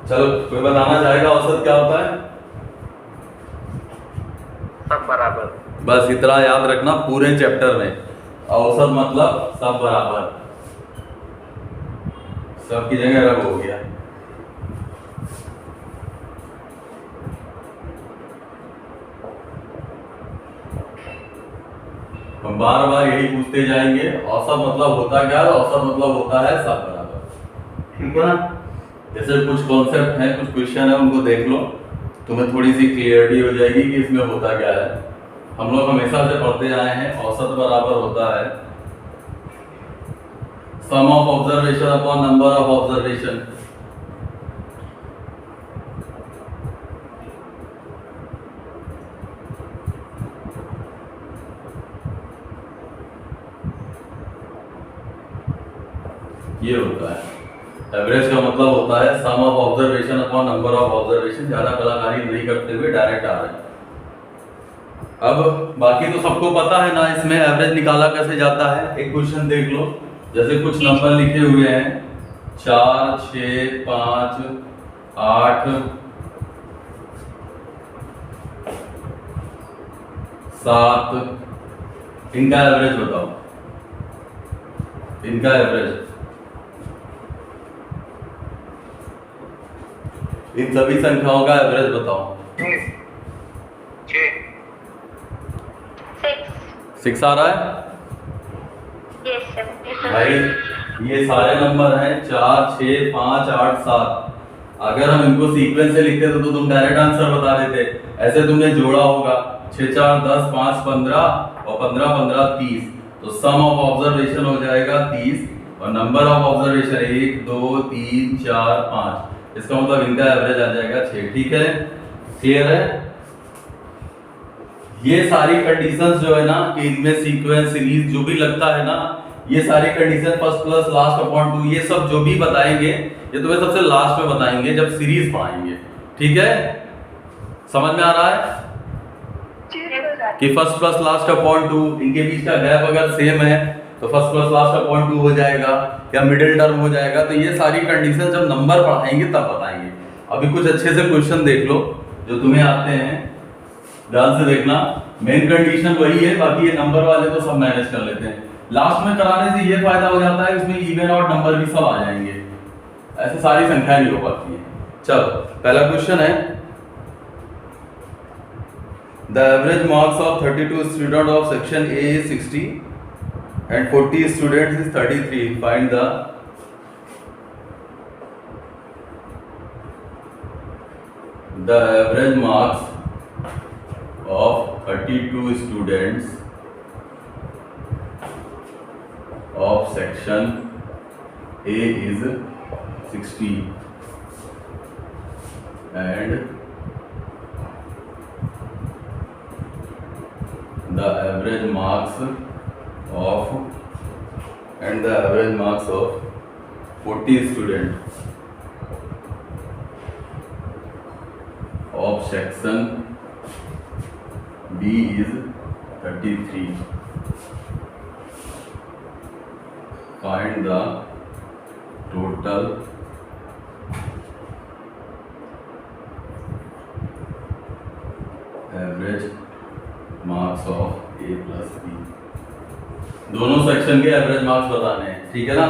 चलो कोई बताना चाहेगा औसत क्या होता है? सब बराबर। बस इतना याद रखना पूरे चैप्टर में, औसत मतलब सब बराबर, सब की जगह रब हो गया। हम बार बार यही पूछते जाएंगे, औसत मतलब होता क्या है? औसत मतलब होता है सब बराबर, ठीक है ना? जैसे कुछ कॉन्सेप्ट हैं, कुछ क्वेश्चन है, उनको देख लो, तुम्हें थोड़ी सी क्लियरिटी हो जाएगी कि इसमें होता क्या है। हम लोग हमेशा से पढ़ते आए हैं औसत बराबर होता है sum of observation upon number of observation. ये होता है एवरेज का मतलब होता है sum of observation upon number of observation. ज्यादा कलाकारी नहीं करते हुए डायरेक्ट आ रहे हैं। अब बाकी तो सबको पता है ना इसमें एवरेज निकाला कैसे जाता है। एक क्वेश्चन देख लो, जैसे कुछ नंबर लिखे हुए हैं 4, 6, 5, 8, 7, इनका एवरेज बताओ, इनका एवरेज, इन सभी संख्याओं का एवरेज बताओ। 6 आ रहा है भाई? ये सारे नंबर हैं 4, 6, 5, 8, 7। अगर हम इनको सीक्वेंस से लिखते तो तुम डायरेक्ट आंसर बता देते। ऐसे तुमने जोड़ा होगा 6, 4, 10, 5, 15 और 15, 15, 30, तो सम ऑफ ऑब्जर्वेशन हो जाएगा 30 और नंबर ऑफ ऑब्जर्वेशन 1, 2, 3, 4, 5। इसका मतलब इनका एवरेज आ जाएगा 6। ठीक है, क्लियर है? ये सारी कंडीशंस जो है ना कि इनमें सीक्वेंस सीरीज जो भी लगता है ना, ये सारी condition first plus last upon 2, ये सब जो भी बताएंगे ये तुम्हें सबसे लास्ट में बताएंगे जब सीरीज पढ़ाएंगे। ठीक है, समझ में आ रहा है कि फर्स्ट प्लस लास्ट अपॉन 2, इनके बीच का गैप अगर सेम है तो फर्स्ट प्लस लास्ट अपॉन 2 हो जाएगा या मिडिल टर्म हो जाएगा। तो ये सारी कंडीशन जब नंबर पढ़ाएंगे तब बताएंगे। अभी कुछ अच्छे से क्वेश्चन देख लो जो तुम्हें आते हैं, ध्यान से देखना। मेन कंडीशन वही है, बाकी ये नंबर वाले तो सब मैनेज कर लेते हैं। लास्ट में कराने से ये फायदा हो जाता है इसमें इवन और नंबर भी सब आ जाएंगे, ऐसे सारी संख्याएं नहीं हो पाती हैं। चलो पहला क्वेश्चन है, the average marks of 32 student of section A is 60 and 40 students is 33. Find the average marks of 32 students of section A is 60 and the average marks of 40 students of section B is 33. Find the total average marks of A plus B. दोनों section के average marks बताने हैं, ठीक है ना?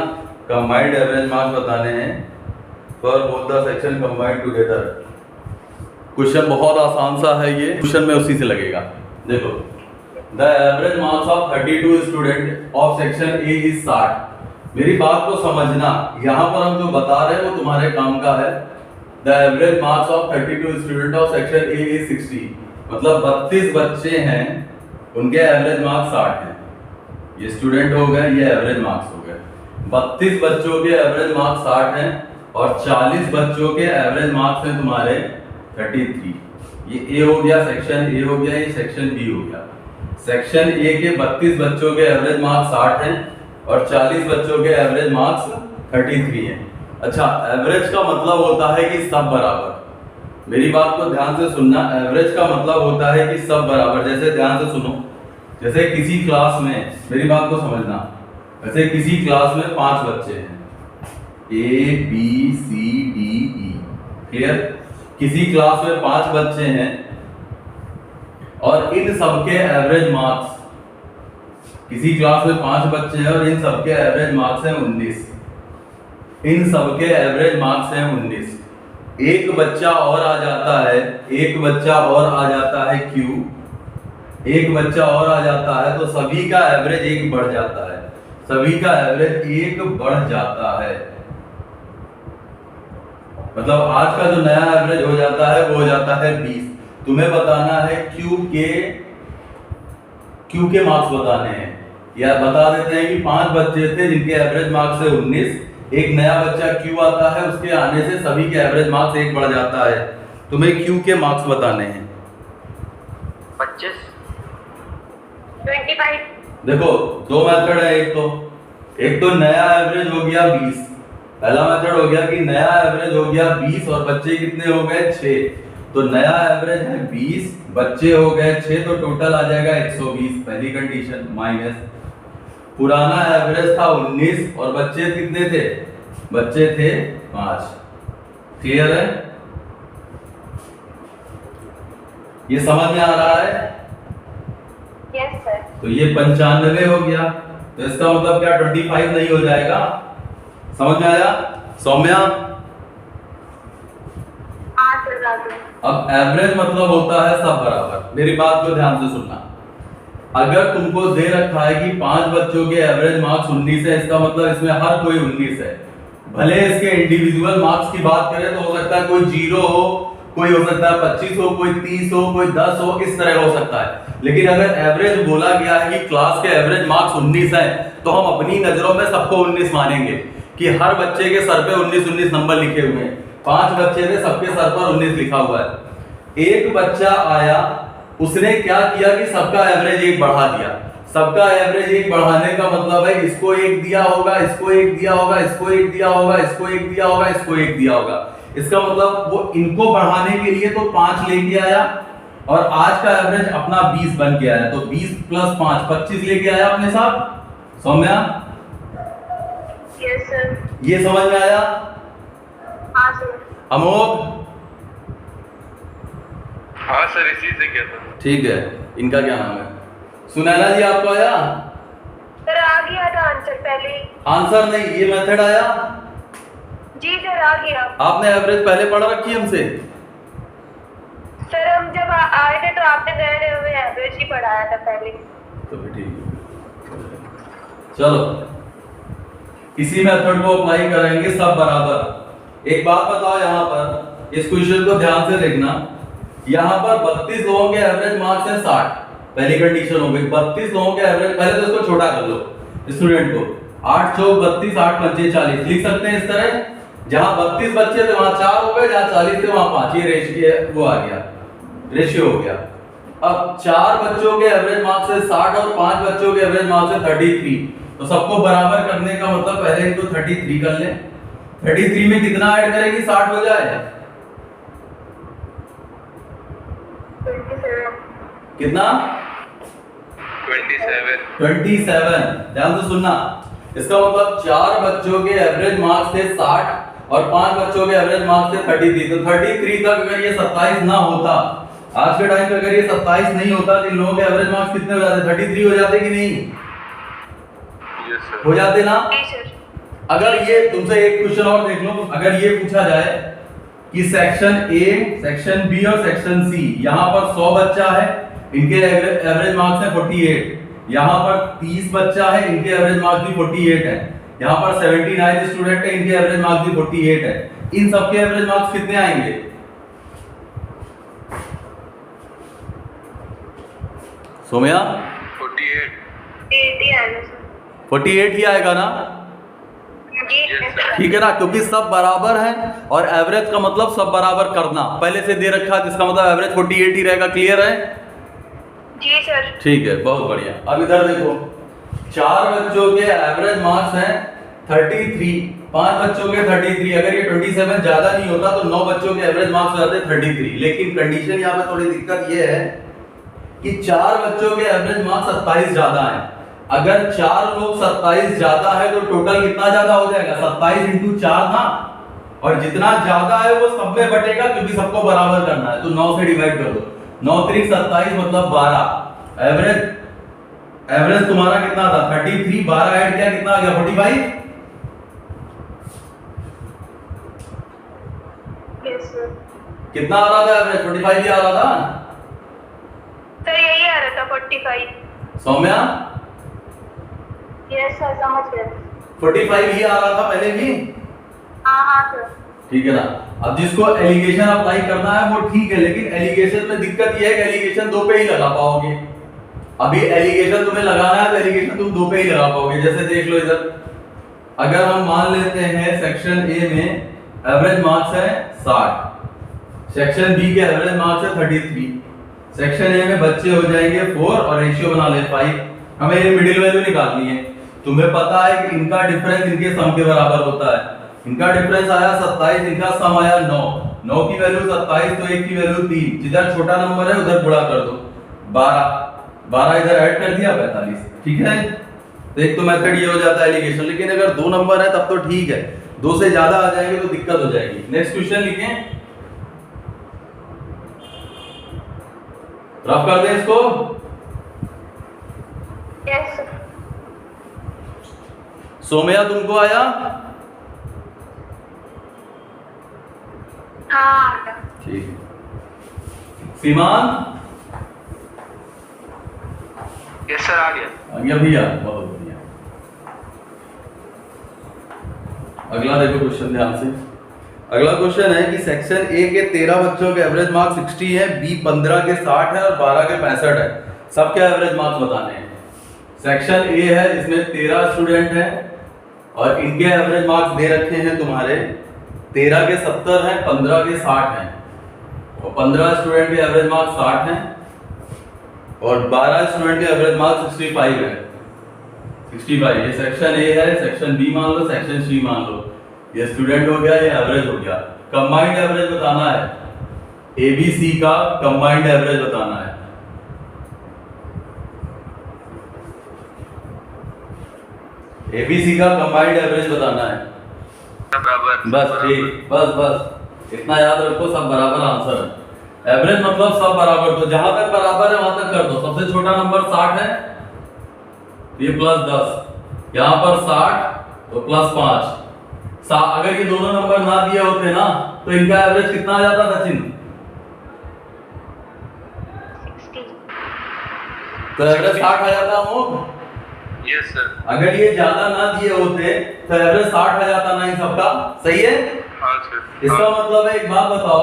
Combined average marks बताने हैं for both the section combined together. Question बहुत आसान सा है, ये क्वेश्चन में उसी से लगेगा। देखो, the average marks of 32 student of section A is 60। मेरी बात को समझना, यहाँ पर हम जो बता रहे हैं वो तुम्हारे काम का है। The average marks of 32 student of section A is 60, मतलब 32 बच्चे हैं, उनके एवरेज मार्क्स 60 हैं। ये स्टूडेंट हो गए, ये एवरेज मार्क्स हो गए। 32 बच्चों के एवरेज मार्क्स 60 हैं और 40 बच्चों के एवरेज मार्क्स हैं तुम्हारे 33। ये ए हो गया, सेक्शन ए हो गया, ये सेक्शन बी हो गया। सेक्शन ए के 32 बच्चों के एवरेज मार्क्स 60 हैं और 40 बच्चों के एवरेज मार्क्स 33 हैं। अच्छा, एवरेज का मतलब होता है कि सब बराबर। मेरी बात को ध्यान से सुनना, एवरेज का मतलब होता है कि सब बराबर। जैसे ध्यान से सुनो, जैसे किसी क्लास में, मेरी बात को समझना, जैसे किसी क्लास में 5 बच्चे हैं, A B C D E, clear? किसी क्लास में 5 बच्चे हैं और इन सबके एवरेज मार्क्स, किसी क्लास में 5 बच्चे हैं और इन सबके एवरेज मार्क्स हैं 19, इन सबके एवरेज मार्क्स हैं 19। एक बच्चा और आ जाता है, एक बच्चा और आ जाता है क्यों? एक बच्चा और आ जाता है तो सभी का एवरेज 1 बढ़ जाता है, सभी का एवरेज 1 बढ़ जाता है। मतलब आज का जो नया एवरेज हो जाता है वो हो जाता है 20। तुम्हें बताना है क्यू के मार्क्स बताने हैं, या बता देते हैं कि 5 बच्चे थे जिनके एवरेज मार्क्स है 19, एक नया बच्चा क्यू आता है, उसके आने से सभी के एवरेज मार्क्स 1 बढ़ जाता है। तुम्हें क्यू के मार्क्स बताने हैं 25 25। देखो 2 मेथड है, एक तो नया एवरेज हो गया 20। पहला मेथड हो गया कि नया एवरेज हो गया 20 और बच्चे कितने हो गए 6, तो नया एवरेज है 20, बच्चे हो गए 6, तो टोटल आ जाएगा 120, पहली कंडीशन। माइनस पुराना एवरेज था 19 और बच्चे कितने थे? बच्चे थे 5। क्लियर है? ये समझ में आ रहा है? Yes sir. तो ये 95 हो गया, तो इसका मतलब क्या 25 नहीं हो जाएगा? समझ में आया सौम्या? अब एवरेज मतलब होता है सब बराबर। मेरी बात को ध्यान से सुनना। अगर तुमको दे रखा है कि 5 बच्चों के एवरेज मार्क्स 19 है, इसका मतलब इसमें हर कोई 19 है। भले इसके इंडिविजुअल मार्क्स की बात करें तो हो सकता है कोई 0 हो, कोई हो सकता है 25 हो, कोई 30 हो, कोई 10 हो, इस तरह हो सकता है। लेकिन अगर एवरेज बोला गया है कि क्लास के एवरेज मार्क्स 19 है, तो हम अपनी नजरों में सबको 19 मानेंगे कि हर बच्चे के सर पे 19 नंबर लिखे हुए हैं। 5 बच्चे थे, सबके सर पर 19 लिखा हुआ है। एक बच्चा आया, उसने क्या किया कि सबका एवरेज 1 बढ़ा दिया। सबका एवरेज 1 बढ़ाने का मतलब है इसको 1 दिया होगा, इसको 1 दिया होगा, इसको 1 दिया होगा, इसको 1 दिया होगा, इसको 1 दिया होगा। इसका मतलब वो इनको बढ़ाने के लिए तो 5 लेके आया और आज का एवरेज अपना 20 बन के आया, तो 20 + 5 25 लेके आया अपने साथ। Saumya yes sir. ये समझ में आया? हाँ सर। अमोघ? हाँ सर, इसी से किया था। ठीक है, इनका क्या नाम है? सुनैना जी आपको आया? सर आ गया था आंसर पहले ही। आंसर नहीं, ये मेथड आया? जी सर आ गया। आपने एवरेज पहले पढ़ रखी है हमसे? सर हम जब आए थे तो आपने नए नए एवरेज ही पढ़ाया था पहले। तो फिर ठीक है, चलो इसी मेथड को अप्लाई करेंगे सब बराबर। एक बात बताओ, यहाँ पर इस क्वेश्चन को ध्यान से देखना। यहाँ पर 32 लोगों के एवरेज मार्क्स हैं 60, पहली कंडीशन हो गई। 32 लोगों के एवरेज, पहले तो इसको छोटा कर लो स्टूडेंट को। 8 चौक 32, 8 पंचे 40 लिख सकते हैं इस तरह। जहां 32 बच्चे थे वहां 4 हो गए, जहां 40 थे वहां 5। ये रेशियो वो आ गया, रेशियो हो गया। अब 4 बच्चों के एवरेज मार्क्स है 60 और 5 बच्चों के एवरेज मार्क्स है 33, तो सबको बराबर करने का मतलब पहले इनको 33 कर ले। 33 में कितना ऐड करेंगे 60 हो जाए? 27। कितना? 27। ध्यान से सुनना। इसका मतलब 4 बच्चों के एवरेज मार्क्स थे 60 और 5 बच्चों के एवरेज मार्क्स थे 33। तो 33 तक अगर ये 27 ना होता, आज के टाइम पे अगर ये 27 नहीं होता, तो इन लोगों के एवरेज मार्क्स कितने हो जाते? 33 हो जाते कि नहीं? हो जाते ना? अगर ये तुमसे एक क्वेश्चन और देख लो, अगर ये पूछा जाए कि सेक्शन ए, सेक्शन बी और सेक्शन सी, यहाँ पर 100 बच्चा है, इनके एवरेज मार्क्स है 48। यहाँ पर 30 बच्चा है, इनके एवरेज मार्क्स भी 48 है। यहाँ पर 79 स्टूडेंट है, इनके एवरेज मार्क्स भी 48 है। इन सबके एवरेज मार्क्स कितने आएंगे? सोम्या 48 ही आएगा ना? ठीक है ना, क्योंकि सब बराबर है और एवरेज का मतलब सब बराबर करना पहले से दे रखा है, जिसका मतलब एवरेज 48 ही रहेगा। क्लियर है? जी सर। ठीक है, बहुत बढ़िया। अब इधर देखो, 4 बच्चों के एवरेज मार्क्स हैं 33, 5 बच्चों के 33। अगर ये 27 ज्यादा नहीं होता तो 9 बच्चों के एवरेज मार्क्स हो जाते 33। लेकिन कंडीशन यहाँ पे थोड़ी दिक्कत ये है कि 4 बच्चों के एवरेज मार्क्स 27 ज्यादा है। अगर 4 लोग 27 ज्यादा है तो टोटल कितना ज्यादा हो जाएगा? 27 × 4 ना, और जितना ज्यादा है वो सब में बटेगा क्योंकि सबको बराबर करना है। तो 9 से डिवाइड कर दो, 9 त्रिक 27 मतलब 12। एवरेज तुम्हारा कितना था 33, 12 ऐड किया कितना आ गया 45। Yes sir. कितना आ रहा था एवरेज 45 ही आ रहा था सर यही आ रहा था 45। सौम्या। यस सर समझ गए। 45 ही आ रहा था पहले भी। हाँ सर। ठीक है ना। अब जिसको एलिगेशन अप्लाई करना है वो ठीक है, लेकिन एलिगेशन में दिक्कत ये है कि एलिगेशन 2 पे ही लगा पाओगे। अभी एलिगेशन तुम्हें लगाना है तो एलिगेशन तुम 2 पे ही लगा पाओगे। जैसे देख लो इधर, अगर हम मान लेते हैं सेक्शन ए में एवरेज मार्क्स है 60, सेक्शन बी के एवरेज मार्क्स है 33, सेक्शन ए में बच्चे हो जाएंगे 4 और रेशियो बना ले 5। हमें ये मिडिल वैल्यू निकालनी है। तुम्हें पता है कि इनका डिफरेंस इनके सम के बराबर होता है। इनका डिफरेंस आया 27, इनका सम आया 9। 9 की वैल्यू 27 तो 1 की वैल्यू 3, जिधर छोटा नंबर है उधर गुणा कर दो 12 इधर ऐड कर दिया 45। ठीक है। तो एक तो मेथड ये हो जाता है एलिगेशन, लेकिन अगर 2 नंबर है तब तो ठीक है, 2 से ज्यादा आ जाएंगे तो दिक्कत हो जाएगी। नेक्स्ट क्वेश्चन लिखें, रफ कर दें इसको। Yes sir. सोम्या तुमको आया? हाँ। ठीक है। सीमान यस सर आ गया भैया, बहुत बढ़िया। अगला देखो क्वेश्चन ध्यान से। अगला क्वेश्चन है कि सेक्शन ए के 13 बच्चों के एवरेज मार्क्स 60 है, बी 15 के 60 है और 12 के 65 है। सबके एवरेज मार्क्स बताने हैं। सेक्शन ए है, इसमें 13 स्टूडेंट हैं और इनके एवरेज मार्क्स दे रखे हैं तुम्हारे 13 के 70 हैं, 15 के 60 हैं और 15 स्टूडेंट के एवरेज मार्क्स 60 हैं और 12 स्टूडेंट के एवरेज मार्क्स 65 है। 65 ये सेक्शन ए है, सेक्शन बी मान लो, सेक्शन सी मान लो। ये स्टूडेंट हो गया, ये एवरेज हो गया। कंबाइंड एवरेज बताना है, ए बी सी का कंबाइंड एवरेज बताना है। एबीसी का कंबाइंड एवरेज बताना है। बराबर बस ठीक, बस इतना याद रखो, सब बराबर आंसर है। एवरेज मतलब सब बराबर, तो जहां तक बराबर है वहां तक कर दो। सबसे छोटा नंबर 60 है, ये प्लस 10, यहां पर 60 तो प्लस 5। अगर ये दोनों नंबर ना दिए होते ना तो इनका एवरेज कितना आ जाता सचिन? 60। तो एवरेज 60 आ जाता हो। Yes sir. अगर ये ज्यादा ना दिए होते तो एवरेज 60 आ जाता ना इन सबका। सही है। हाँ सर। इसका मतलब है, एक बात बताओ,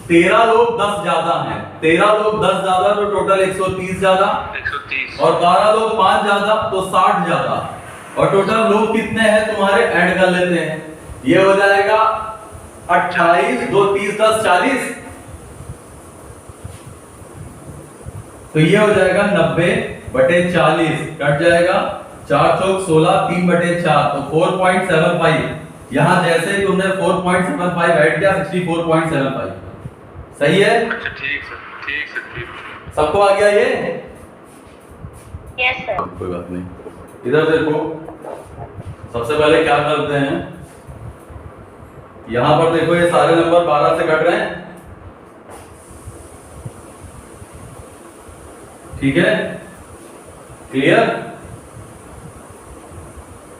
13 लोग 10 ज्यादा हैं, 13 लोग 10 ज्यादा तो टोटल 130 ज्यादा, 130 और 12 लोग 5 ज्यादा तो 60 ज्यादा, और टोटल लोग कितने हैं तुम्हारे ऐड कर लेते हैं। ये हो जाएगा 28, 2 30 10 40, तो ये हो जाएगा 90/40, कट जाएगा 4 चौक 16, 3/4 तो 4.75। यहां जैसे तुमने 4.75 ऐड किया 64.75। सही है। अच्छा ठीक सर, ठीक सर, ठीक। सबको आ गया ये? Yes sir. कोई बात नहीं। इधर देखो, सबसे पहले क्या करते हैं, यहां पर देखो ये सारे नंबर 12 से कट रहे हैं। ठीक है, क्लियर?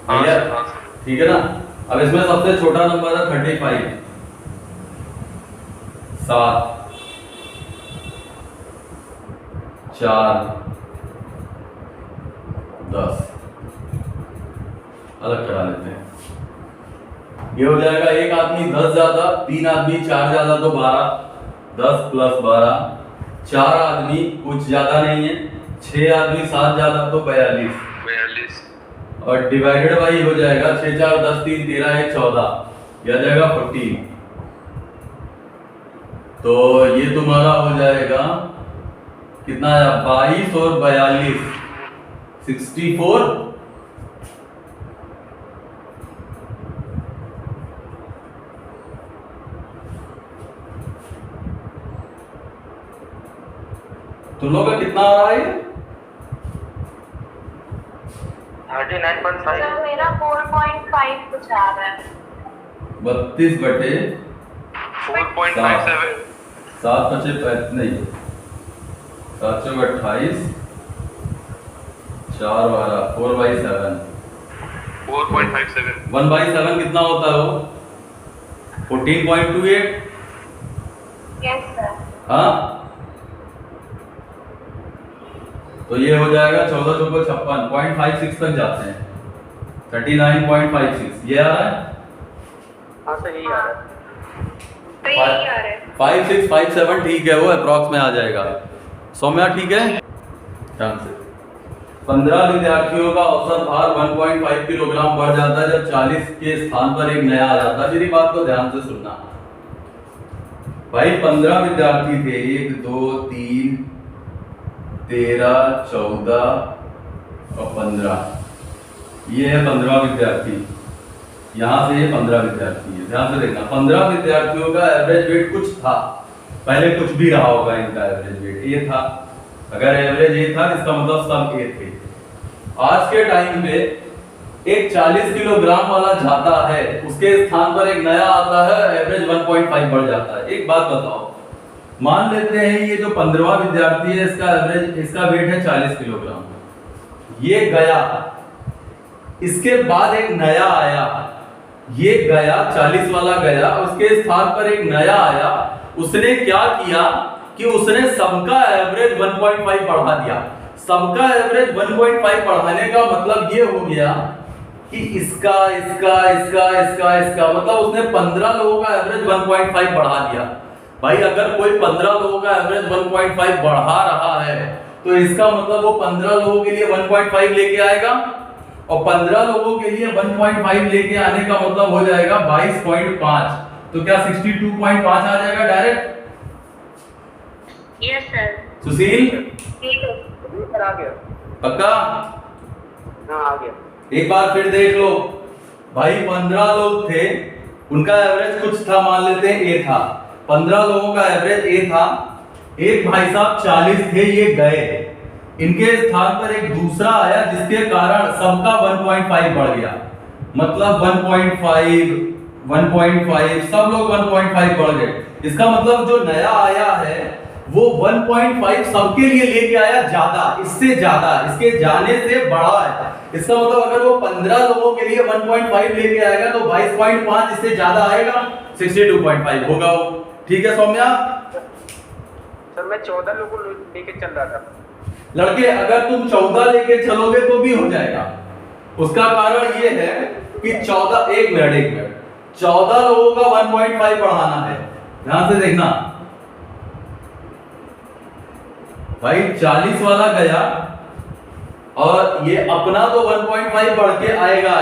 हाँ क्लियर? सर, हाँ सर। ठीक है ना। अब इसमें सबसे छोटा नंबर है 35, 7, 4, 10 अलग करा लेते हैं। ये हो जाएगा, एक आदमी 10 ज्यादा, 3 आदमी 4 ज्यादा तो 12, 10 + 12, 4 आदमी कुछ ज्यादा नहीं है, 6 आदमी 7 ज्यादा तो 42, 42 और डिवाइडेड बाई हो जाएगा 6 4 10 3 13 1 14, यह आ जाएगा 14। तो ये तुम्हारा हो जाएगा कितना आया, 22 और 42 64। तुम लोग का कितना आ रहा है? 39.5 सर मेरा 4.5 कुछ आ रहा है। 32/7 4.57 7 नहीं 7 चौक 28 4 12 4/7 4.57 1/7 कितना होता है वो 14.28 यस सर। हाँ तो ये हो जाएगा 14 चौको 56 0.56 तक जाते हैं 39.56 ये आ रहा है हाँ सर यही आ रहा है। तो यही आ रहा है। 5657 ठीक है वो अप्रॉक्स में आ जाएगा। सौम्या ठीक है ध्यान से 15 विद्यार्थियों का औसत भार 1.5 किलोग्राम बढ़ जाता है जब 40 के स्थान पर एक नया आ जाता है। मेरी बात को ध्यान से सुनना भाई 15 विद्यार्थी थे 1 2 3 13 14 और 15 ये है 15 विद्यार्थी यहाँ से ये 15 विद्यार्थी है। ध्यान से देखना 15 विद्यार्थियों का एवरेज वेट कुछ था पहले कुछ भी रहा होगा इनका एवरेज वेट ए था। अगर एवरेज ए था इसका मतलब सब ए थे। आज के टाइम पे एक 40 किलोग्राम वाला जाता है उसके स्थान पर एक नया आता है एवरेज 1.5 बढ़ जाता है। एक बात बताओ मान लेते हैं ये जो 15वां विद्यार्थी है इसका एवरेज इसका वेट है 40 किलोग्राम ये गया इसके बाद एक नया आया ये गया 40 वाला गया उसके स्थान पर एक नया आया उसने क्या किया कि उसने सबका एवरेज 1.5 बढ़ा दिया। सबका एवरेज 1.5 बढ़ाने का मतलब ये हो गया कि इसका इसका इसका इसका इसका मतलब उसने 15 लोगों का एवरेज 1.5 बढ़ा दिया। भाई अगर कोई 15 लोगों का एवरेज 1.5 बढ़ा रहा है तो इसका मतलब वो 15 लोगों के लिए 1.5 लेके आएगा और 15 लोगों के लिए 1.5 लेके आने का मतलब हो जाएगा 22.5 तो क्या 62.5 आ जाएगा डायरेक्ट। Yes sir. सुशील ठीक है सर आ गया। पक्का हाँ आ गया। एक बार फिर देख लो भाई 15 लोग थे उनका एवरेज कुछ था मान लेते हैं ए था 15 लोगों का एवरेज ए था एक भाई साहब 40 थे ये गए इनके स्थान पर एक दूसरा आया जिसके कारण सबका 1.5 बढ़ गया मतलब 1.5 सब लोग 1.5 बढ़ गए। इसका मतलब जो नया आया है वो 1.5 सबके लिए लेके आया ज्यादा इससे ज्यादा इसके जाने से बड़ा है। इसका मतलब अगर वो 15 लोगों के लिए 1.5 लेके आएगा तो 22.5 इससे ज्यादा आएगा 62.5 होगा वो। ठीक है सौम्या सर मैं 14 लोगों को लेके चल रहा था। लड़के अगर तुम 14 लेके चलोगे तो भी हो जाएगा। उसका कारण ये है कि 14 एक मिनट 14 लोगों का 1.5 बढ़ाना है। ध्यान से देखना भाई 40 वाला गया और ये अपना तो 1.5 बढ़ के आएगा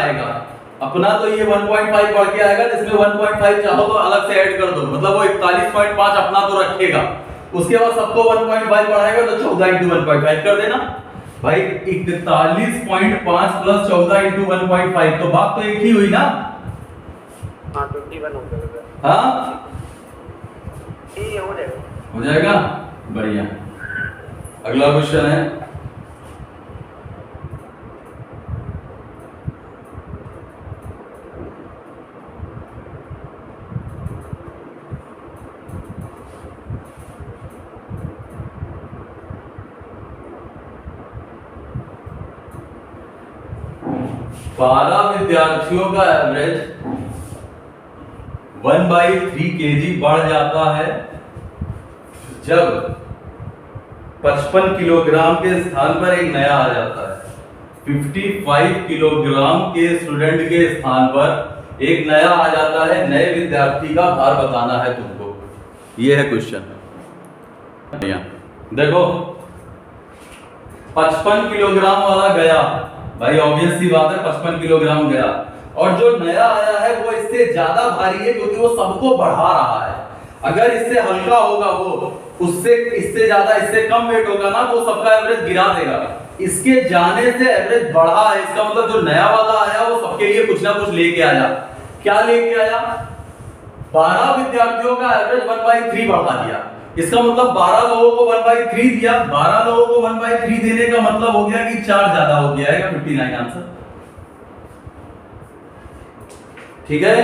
अपना तो ये 1.5 बढ़ के आएगा जिसमें 1.5 चाहो तो अलग से ऐड कर दो मतलब वो 41.5 अपना तो रखेगा उसके बाद सबको 1.5 बढ़ाएगा तो 14 × 1.5 कर देना भाई 41.5 प्लस 14 × 1.5 तो बात तो एक ही हुई ना। हाँ 21 हो जाएगा। हाँ ठीक है हो जाएगा बढ़िया। अगला क्वेश्चन है बारह विद्यार्थियों का एवरेज 1/3 kg बढ़ जाता है जब 55 किलोग्राम के स्थान पर एक नया आ जाता है। 55 किलोग्राम के स्टूडेंट के स्थान पर एक नया आ जाता है। नए विद्यार्थी का भार बताना है तुमको। ये है क्वेश्चन। देखो 55 किलोग्राम वाला गया भाई ऑब्वियस सी बात है 55 किलोग्राम गया और जो नया आया है वो इससे ज्यादा भारी है क्योंकि वो सबको बढ़ा रहा है। अगर इससे हल्का होगा वो उससे इससे ज्यादा इससे कम वेट होगा ना वो सबका एवरेज गिरा देगा। इसके जाने से एवरेज बढ़ा है इसका मतलब जो नया वाला आया वो सबके लिए कुछ ना कुछ लेके आया। क्या लेके आया 12 विद्यार्थियों का एवरेज 1/3 बढ़ा दिया। इसका मतलब 12 लोगों को 1/3 दिया। 12 लोगों को 1/3 देने का मतलब हो गया कि 4 ज्यादा हो गया है 59 आंसर। ठीक है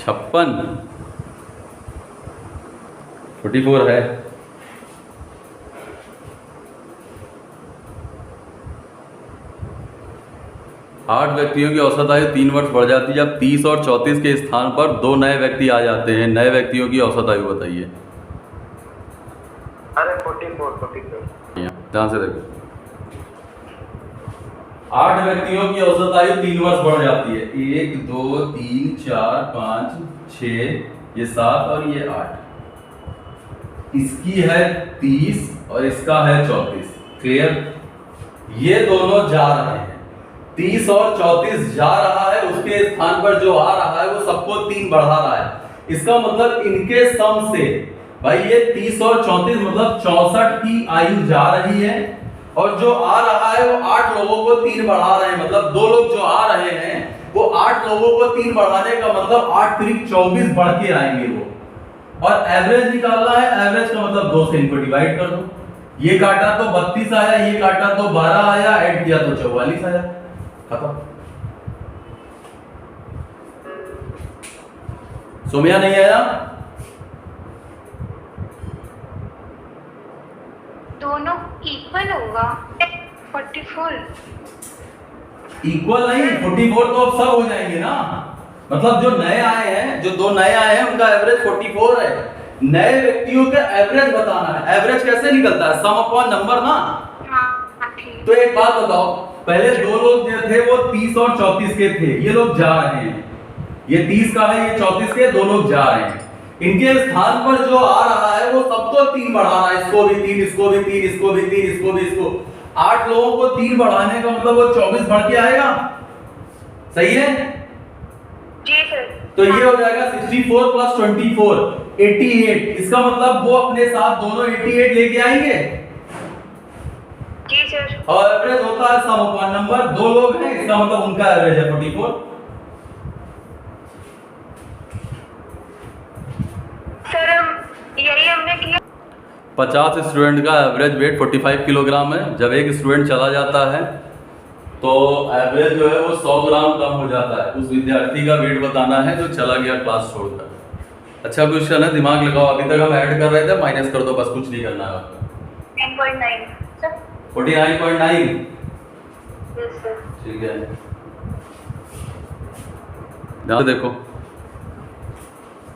56 44 है। 8 व्यक्तियों की औसत आयु 3 वर्ष बढ़ जाती है जब 30 और 34 के स्थान पर 2 नए व्यक्ति आ जाते हैं। नए व्यक्तियों की औसत आयु बताइए। अरे 44 ध्यान से देखो, 8 व्यक्तियों की औसत आयु 3 वर्ष बढ़ जाती है। 1 2 3 4 5 6 ये 7 और ये 8। इसकी है 30 और इसका है 34। क्लियर? ये दोनों जा रहे हैं, 30 और 34 जा रहा है, उसके स्थान पर जो आ रहा है वो सबको 3 बढ़ा रहा है। इसका मतलब इनके सम से भाई ये 30 और 34 मतलब 64 की आयु जा रही है, और जो आ रहा है वो 8 लोगों को 3 बढ़ा रहे हैं। मतलब 2 लोग जो आ रहे हैं वो 8 लोगों को 3 बढ़ाने का मतलब 8 3 24 बढ़ के आएंगे वो। और एवरेज निकालना है, एवरेज का मतलब 2 से इनको डिवाइड कर दो। ये काटा तो 32 आया, ये काटा तो 12 आया, ऐड किया तो 44 आया। खत्म। सोमिया नहीं आया? दोनों इक्वल होगा 44। इक्वल नहीं, 44 तो अब सब हो जाएंगे ना। मतलब जो नए आए हैं, जो 2 नए आए हैं उनका एवरेज 44 है। नए व्यक्तियों का एवरेज बताना है। एवरेज कैसे निकलता है? सम अपॉन नंबर ना। हाँ ठीक। तो एक बात बताओ, पहले 2 लोग जो थे वो 30 और 34 के थे, ये लोग जा रहे हैं। ये 30 का है, ये 34 के, 2 लोग जा रहे हैं। इनके स्थान पर जो आ रहा है वो सबको 3 बढ़ा रहा है। इसको भी 3, इसको भी 3, इसको भी 3, इसको भी, इसको 8 लोगों को 3 बढ़ाने का मतलब वो 24 बढ़ के आएगा। सही है? जी सर। तो ये हो जाएगा 64 प्लस 24 88। इसका मतलब वो अपने साथ दोनों 88 लेके आएंगे। जी सर। और एवरेज होता है सम अपॉन नंबर। 2 लोग हैं, इसका मतलब उनका एवरेज है 44। सर यही हमने किया। 50 स्टूडेंट का एवरेज वेट 45 किलोग्राम है। जब एक स्टूडेंट चला जाता है तो एवरेज जो है वो 100 ग्राम कम हो जाता है। उस विद्यार्थी का वेट बताना है जो चला गया क्लास छोड़कर। अच्छा क्वेश्चन है, दिमाग लगाओ। अभी तक हम ऐड कर रहे थे, माइनस कर दो बस, कुछ नहीं करना है आपको। 9.9 सर। 49.9। Yes sir. ठीक है, ध्यान से देखो।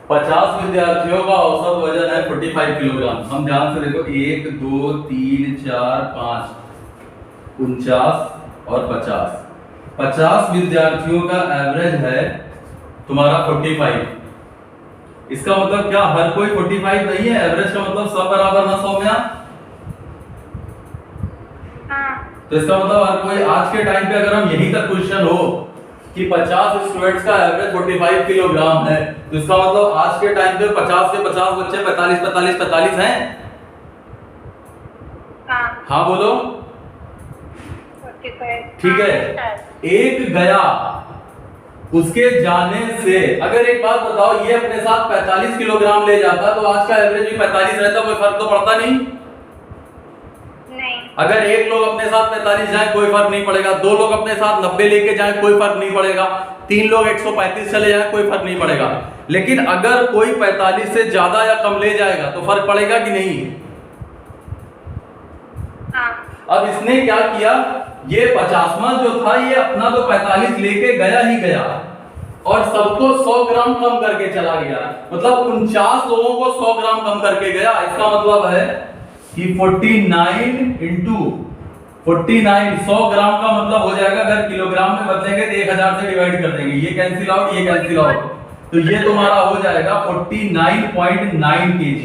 50 विद्यार्थियों का औसत वजन है 45 किलोग्राम। हम ध्यान से देखो, 1 2 3 4 5 49 और 50। 50 विद्यार्थियों का एवरेज है तुम्हारा 45। इसका मतलब क्या हर कोई 45 नहीं है? एवरेज का मतलब सब बराबर ना 100 में। हाँ। तो इसका मतलब हर कोई आज के टाइम पे अगर हम यही तक क्वेश्चन हो कि 50 स्टूडेंट्स का एवरेज 45 किलोग्राम है, तो इसका मतलब आज के टाइम पे 50 के 50 बच्चे 45 हैं। हाँ बोलो। 45। ठीक है, एक गया, उसके जाने से अगर एक बात बताओ, ये अपने साथ 45 किलोग्राम ले जाता तो आज का एवरेज भी 45 रहता, कोई फर्क तो पड़ता नहीं। अगर एक लोग अपने साथ 45 जाए कोई फर्क नहीं पड़ेगा, 2 लोग अपने साथ 90 लेके जाए कोई फर्क नहीं पड़ेगा, 3 लोग 135 चले जाए कोई फर्क नहीं पड़ेगा। लेकिन अगर कोई 45 से ज्यादा या कम ले जाएगा तो फर्क पड़ेगा कि नहीं? हाँ। अब इसने क्या किया, ये 50वां जो था ये अपना तो 45 लेके गया ही गया और सबको 100 ग्राम कम करके चला गया। मतलब 49 लोगों को 100 ग्राम कम करके गया। इसका मतलब है कि 49 इंटू 49 100 ग्राम का मतलब हो जाएगा, अगर किलोग्राम में बदलेंगे तो 1000 से डिवाइड कर देंगे, ये कैंसिल आउट, ये कैंसिल आउट, तो ये तुम्हारा हो जाएगा 49.9 kg।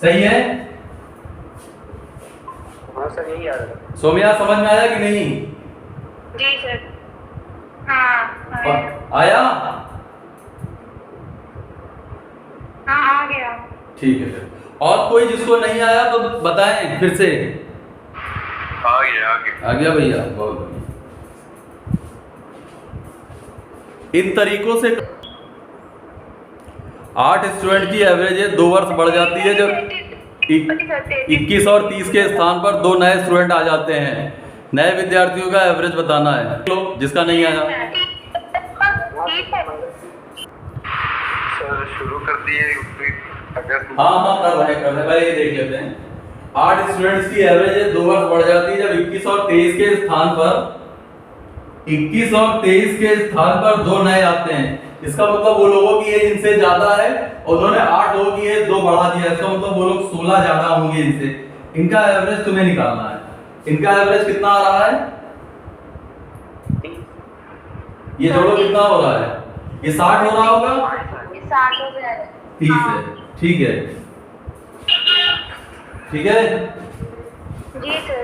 सही है? हाँ सर, यही आ रहा है। सोमिया समझ में आया कि नहीं? जी सर। हाँ आया? हाँ आ गया। ठीक है फिर। और कोई जिसको नहीं आया तो बताएं फिर से। आ गया भैया, बहुत बढ़िया। इन तरीकों से 8 स्टूडेंट की एवरेज 2 वर्ष बढ़ जाती है जब 21 और 30 के स्थान पर 2 नए स्टूडेंट आ जाते हैं। नए विद्यार्थियों का एवरेज बताना है। लो जिसका नहीं आया। सर शुरू कर दिए अगर हाँ कर रहे पहले ये देख लेते हैं। 8 स्टूडेंट्स की एवरेज 2 वर्ष बढ़ जाती है जब 21 और 23 के स्थान पर 21 और 23 के स्थान पर 2 नए आते हैं। इसका मतलब वो लोगों की एज इनसे ज्यादा है और उन्होंने 8 लोगों की एज 2 बढ़ा दिया। इसका मतलब वो लोग 16 ज्यादा होंगे इनसे। इनका एवरेज तुम्हें निकालना है। इनका एवरेज कितना आ रहा है? ये जोड़ो कितना हो रहा है? ये 60 हो रहा होगा। 60 हो जाएगा। 30 है। ठीक है जी सर।